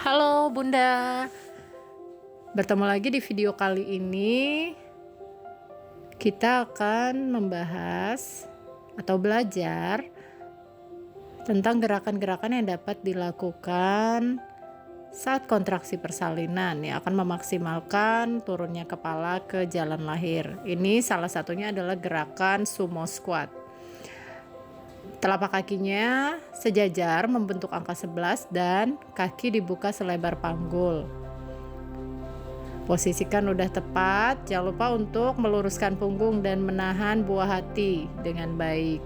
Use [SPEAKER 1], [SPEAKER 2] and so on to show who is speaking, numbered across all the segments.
[SPEAKER 1] Halo Bunda, bertemu lagi di video kali ini. Kita akan membahas atau belajar tentang gerakan-gerakan yang dapat dilakukan saat kontraksi persalinan yang akan memaksimalkan turunnya kepala ke jalan lahir. Ini salah satunya adalah gerakan sumo squat. Telapak kakinya sejajar membentuk angka 11 dan kaki dibuka selebar panggul. Posisikan udah tepat, jangan lupa untuk meluruskan punggung dan menahan buah hati dengan baik.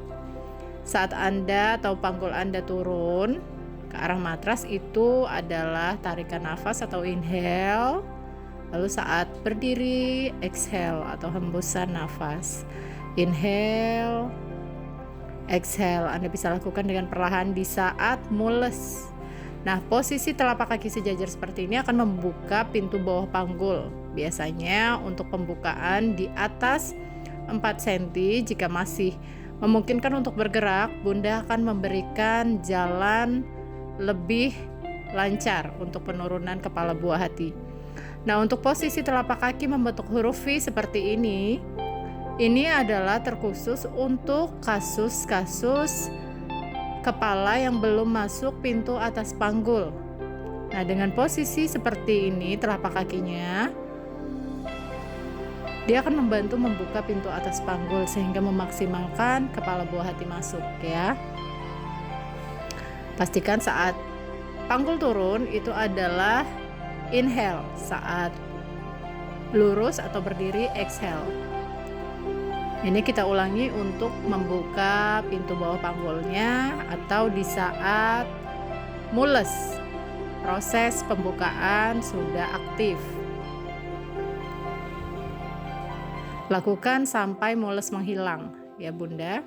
[SPEAKER 1] Saat Anda atau panggul Anda turun ke arah matras, itu adalah tarikan nafas atau inhale. Lalu saat berdiri, exhale atau hembusan nafas. Inhale, exhale. Anda bisa lakukan dengan perlahan di saat mules. Nah, posisi telapak kaki sejajar seperti ini akan membuka pintu bawah panggul. Biasanya untuk pembukaan di atas 4 cm. Jika masih memungkinkan untuk bergerak, Bunda akan memberikan jalan lebih lancar untuk penurunan kepala buah hati. Nah, untuk posisi telapak kaki membentuk huruf V seperti ini adalah terkhusus untuk kasus-kasus kepala yang belum masuk pintu atas panggul. Nah, dengan posisi seperti ini, telapak kakinya, dia akan membantu membuka pintu atas panggul sehingga memaksimalkan kepala buah hati masuk ya. Pastikan saat panggul turun itu adalah inhale, saat lurus atau berdiri exhale. Ini kita ulangi untuk membuka pintu bawah panggulnya atau di saat mules. Proses pembukaan sudah aktif. Lakukan sampai mules menghilang ya Bunda.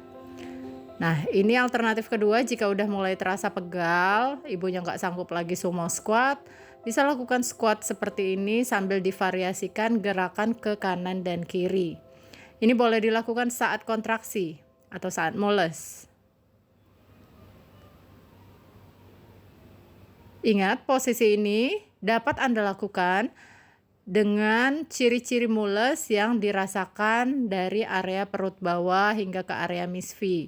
[SPEAKER 1] Nah, ini alternatif kedua. Jika udah mulai terasa pegal, ibunya nggak sanggup lagi sumo squat, bisa lakukan squat seperti ini sambil divariasikan gerakan ke kanan dan kiri. Ini boleh dilakukan saat kontraksi atau saat mules. Ingat, posisi ini dapat Anda lakukan dengan ciri-ciri mules yang dirasakan dari area perut bawah hingga ke area misfi.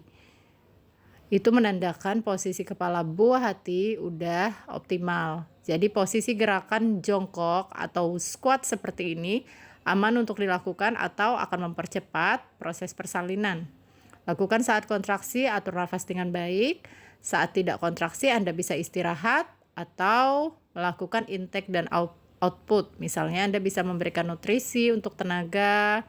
[SPEAKER 1] Itu menandakan posisi kepala buah hati udah optimal. Jadi posisi gerakan jongkok atau squat seperti ini aman untuk dilakukan atau akan mempercepat proses persalinan. Lakukan saat kontraksi, atur nafas dengan baik. Saat tidak kontraksi, Anda bisa istirahat atau melakukan intake dan output. Misalnya Anda bisa memberikan nutrisi untuk tenaga,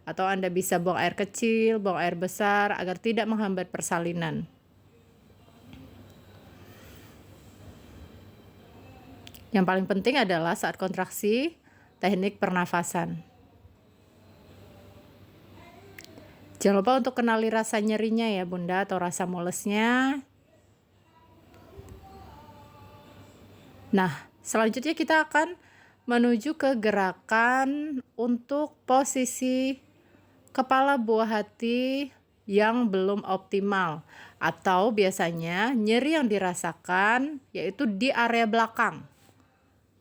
[SPEAKER 1] atau Anda bisa buang air kecil, buang air besar agar tidak menghambat persalinan. Yang paling penting adalah saat kontraksi, teknik pernafasan. Jangan lupa untuk kenali rasa nyerinya ya Bunda atau rasa mulesnya. Nah, selanjutnya kita akan menuju ke gerakan untuk posisi kepala buah hati yang belum optimal. Atau biasanya nyeri yang dirasakan yaitu di area belakang.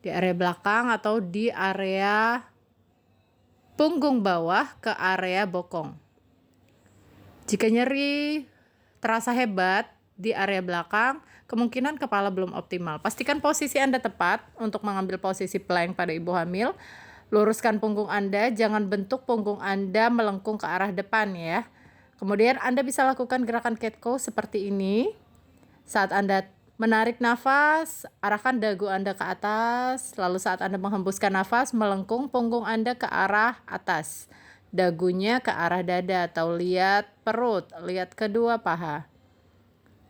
[SPEAKER 1] Di area belakang atau di area punggung bawah ke area bokong. Jika nyeri terasa hebat di area belakang, kemungkinan kepala belum optimal. Pastikan posisi Anda tepat untuk mengambil posisi plank pada ibu hamil. Luruskan punggung Anda, jangan bentuk punggung Anda melengkung ke arah depan ya. Kemudian Anda bisa lakukan gerakan cat cow seperti ini. Saat Anda menarik nafas, arahkan dagu Anda ke atas. Lalu saat Anda menghembuskan nafas, melengkung punggung Anda ke arah atas. Dagunya ke arah dada atau lihat perut, lihat kedua paha.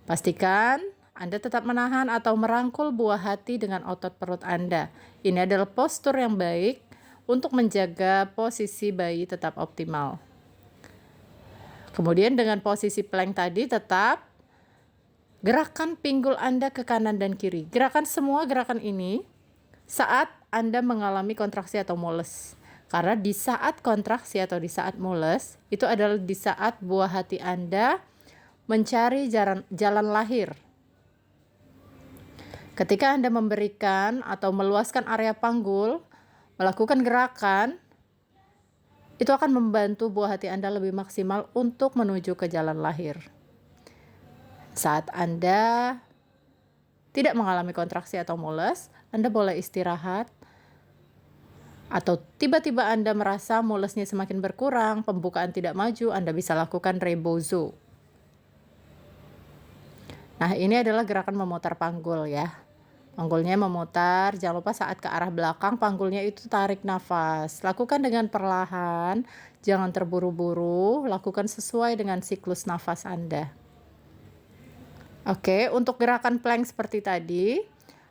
[SPEAKER 1] Pastikan Anda tetap menahan atau merangkul buah hati dengan otot perut Anda. Ini adalah postur yang baik untuk menjaga posisi bayi tetap optimal. Kemudian dengan posisi plank tadi tetap gerakan pinggul Anda ke kanan dan kiri. Semua gerakan ini saat Anda mengalami kontraksi atau mules. Karena di saat kontraksi atau di saat mules, itu adalah di saat buah hati Anda mencari jalan lahir. Ketika Anda memberikan atau meluaskan area panggul, melakukan gerakan, itu akan membantu buah hati Anda lebih maksimal untuk menuju ke jalan lahir. Saat Anda tidak mengalami kontraksi atau mules, Anda boleh istirahat. Atau tiba-tiba Anda merasa mulesnya semakin berkurang, pembukaan tidak maju, Anda bisa lakukan rebozo. Nah, ini adalah gerakan memutar panggul ya. Panggulnya memutar, jangan lupa saat ke arah belakang panggulnya itu tarik nafas. Lakukan dengan perlahan, jangan terburu-buru, lakukan sesuai dengan siklus nafas Anda. Oke, untuk gerakan plank seperti tadi,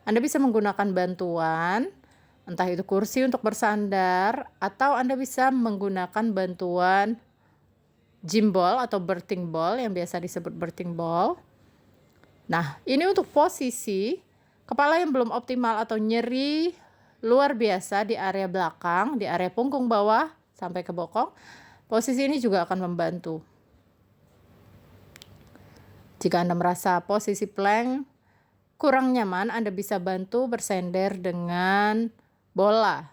[SPEAKER 1] Anda bisa menggunakan bantuan, entah itu kursi untuk bersandar, atau Anda bisa menggunakan bantuan gym ball atau birthing ball yang biasa disebut birthing ball. Nah, ini untuk posisi kepala yang belum optimal atau nyeri luar biasa di area belakang, di area punggung bawah sampai ke bokong. Posisi ini juga akan membantu. Jika Anda merasa posisi plank kurang nyaman, Anda bisa bantu bersender dengan bola.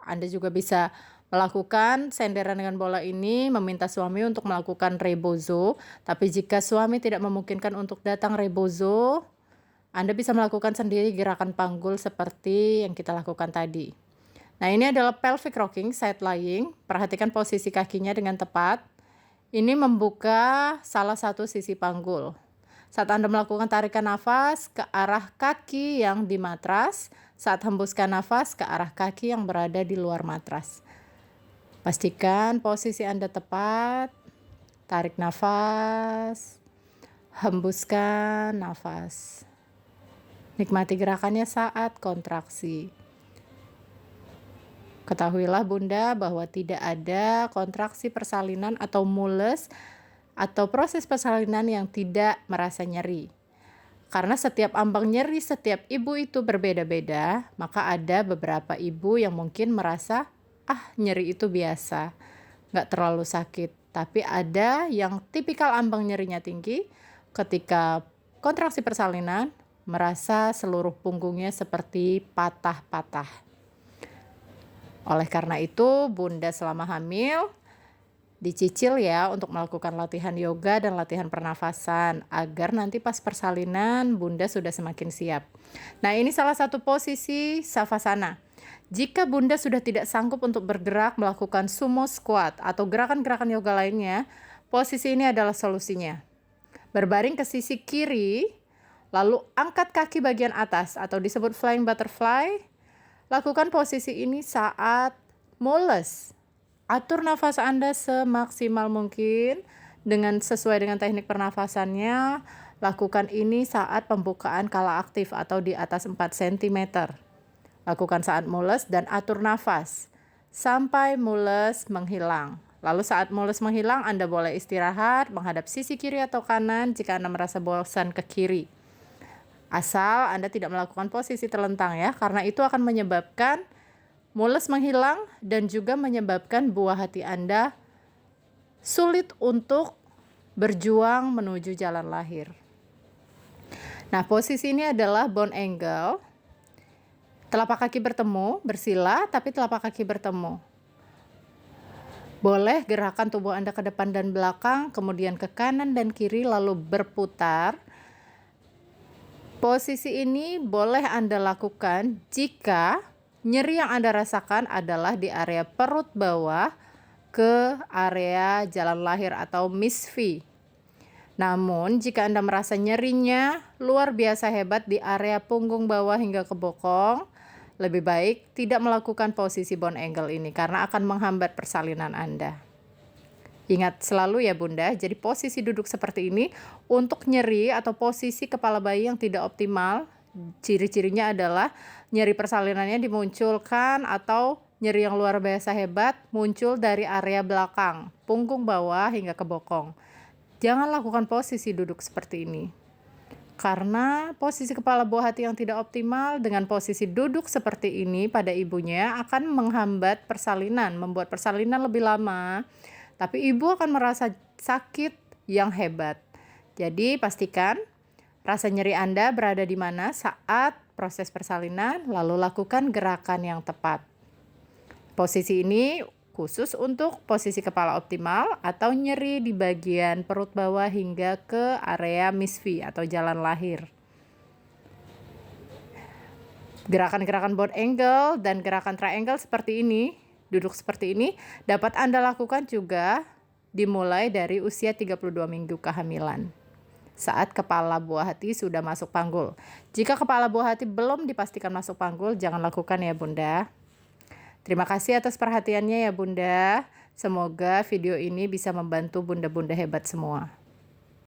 [SPEAKER 1] Anda juga bisa melakukan senderan dengan bola ini, meminta suami untuk melakukan rebozo. Tapi jika suami tidak memungkinkan untuk datang rebozo, Anda bisa melakukan sendiri gerakan panggul seperti yang kita lakukan tadi. Nah, ini adalah pelvic rocking, side lying. Perhatikan posisi kakinya dengan tepat. Ini membuka salah satu sisi panggul. Saat Anda melakukan tarikan nafas ke arah kaki yang di matras, saat hembuskan nafas ke arah kaki yang berada di luar matras. Pastikan posisi Anda tepat. Tarik nafas, hembuskan nafas. Nikmati gerakannya saat kontraksi. Ketahuilah Bunda bahwa tidak ada kontraksi persalinan atau mules atau proses persalinan yang tidak merasa nyeri. Karena setiap ambang nyeri setiap ibu itu berbeda-beda, maka ada beberapa ibu yang mungkin merasa, nyeri itu biasa, nggak terlalu sakit. Tapi ada yang tipikal ambang nyerinya tinggi, ketika kontraksi persalinan, merasa seluruh punggungnya seperti patah-patah. Oleh karena itu, Bunda selama hamil dicicil ya untuk melakukan latihan yoga dan latihan pernafasan agar nanti pas persalinan Bunda sudah semakin siap. Nah, ini salah satu posisi savasana. Jika Bunda sudah tidak sanggup untuk bergerak melakukan sumo squat atau gerakan-gerakan yoga lainnya, posisi ini adalah solusinya. Berbaring ke sisi kiri, lalu angkat kaki bagian atas atau disebut flying butterfly. Lakukan posisi ini saat mules. Atur nafas Anda semaksimal mungkin sesuai dengan teknik pernafasannya. Lakukan ini saat pembukaan kala aktif atau di atas 4 cm. Lakukan saat mules dan atur nafas sampai mules menghilang. Lalu saat mules menghilang, Anda boleh istirahat menghadap sisi kiri atau kanan jika Anda merasa bosan ke kiri. Asal Anda tidak melakukan posisi terlentang ya, karena itu akan menyebabkan mules menghilang dan juga menyebabkan buah hati Anda sulit untuk berjuang menuju jalan lahir. Nah, posisi ini adalah bone angle. Telapak kaki bertemu, bersila, tapi telapak kaki bertemu. Boleh gerakan tubuh Anda ke depan dan belakang, kemudian ke kanan dan kiri, lalu berputar. Posisi ini boleh Anda lakukan jika nyeri yang Anda rasakan adalah di area perut bawah ke area jalan lahir atau misfi. Namun, jika Anda merasa nyerinya luar biasa hebat di area punggung bawah hingga ke bokong, lebih baik tidak melakukan posisi bone angle ini karena akan menghambat persalinan Anda. Ingat selalu ya Bunda, jadi posisi duduk seperti ini untuk nyeri atau posisi kepala bayi yang tidak optimal, ciri-cirinya adalah nyeri persalinannya dimunculkan atau nyeri yang luar biasa hebat muncul dari area belakang, punggung bawah hingga ke bokong. Jangan lakukan posisi duduk seperti ini. Karena posisi kepala buah hati yang tidak optimal dengan posisi duduk seperti ini pada ibunya akan menghambat persalinan, membuat persalinan lebih lama. Tapi ibu akan merasa sakit yang hebat. Jadi pastikan rasa nyeri Anda berada di mana saat proses persalinan, lalu lakukan gerakan yang tepat. Posisi ini khusus untuk posisi kepala optimal atau nyeri di bagian perut bawah hingga ke area misfi atau jalan lahir. Gerakan-gerakan broad angle dan gerakan triangle seperti ini, duduk seperti ini, dapat Anda lakukan juga dimulai dari usia 32 minggu kehamilan. Saat kepala buah hati sudah masuk panggul. Jika kepala buah hati belum dipastikan masuk panggul, jangan lakukan ya Bunda. Terima kasih atas perhatiannya ya Bunda. Semoga video ini bisa membantu bunda-bunda hebat semua.